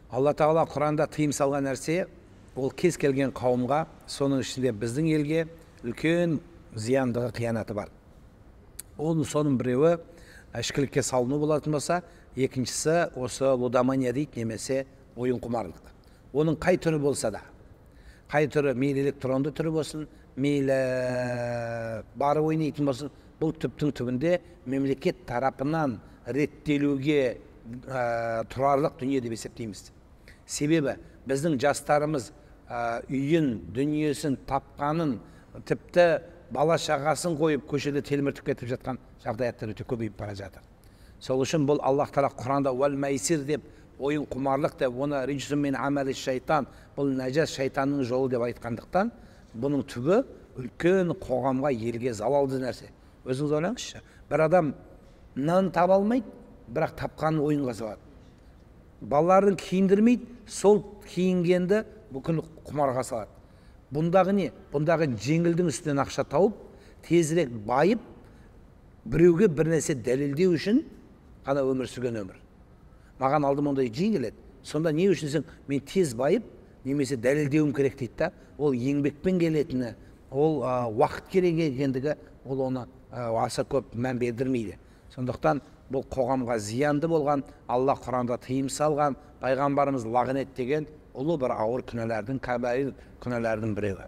Алла тағала Құранда тыйым салған нәрсе, ол кез келген қауымға, соның ішінде біздің елге үлкен зияндығы, қиянаты бар. Соның біреуі ішкілікке салыну болатын болса, екіншісі осы лудомания дейді, немесе ойын құмарлық. Оның қай түрі болса да, қай түрі, мейлі электронды түрі болсын, мейлі бары ойнайтын болсын, бұл түптің түбінде мемлекет тарапынан реттелуге тұрарлық дүние деп есептейміз. Себебі біздің жастарымыз үйін, дүниесін тапқанын, тіпті бала шағасын қойып көшеде телміртіп кетіп жатқан жағдаяттар өте көбейіп бара жатыр. Сол үшін бұл Аллах Тағала Құранда уәл майсир деп, ойын құмарлық деп, оны риджсун мин амали шайтан, бұл нәжас шайтанның жолы деп айтқандықтан, бұның түбі үлкен қоғамға, елге залалды нәрсе. Өзіңіз ойлаңызшы, бір адам нан таба алмайды, бірақ тапқанын ойынға салады. Балаларын киіндірмейді, сол киінгенді бүкіл құмарға салады. Бұндағы не? Бұндағы жеңілдің үстінен ақша тауып, тезірек байып, біреуге бір нәрсе дәлелдеу үшін ғана өмір сүрген өмір. Маған алдым ондай жеңіледі. Сонда не үшін сен, мен тез байып, немесе дәлелдеуім керек дейді да, ол еңбекпен келетіні, ол уақыт керек екендігі, ол оны аса көп мән бердірмейді. Сондықтан бұл қоғамға зиянды болған, Алла Құранда тыйым салған, пайғамбарымыз лағнет деген ұлы бір ауыр күнәлардың, кабаир күнәлардың біреуі.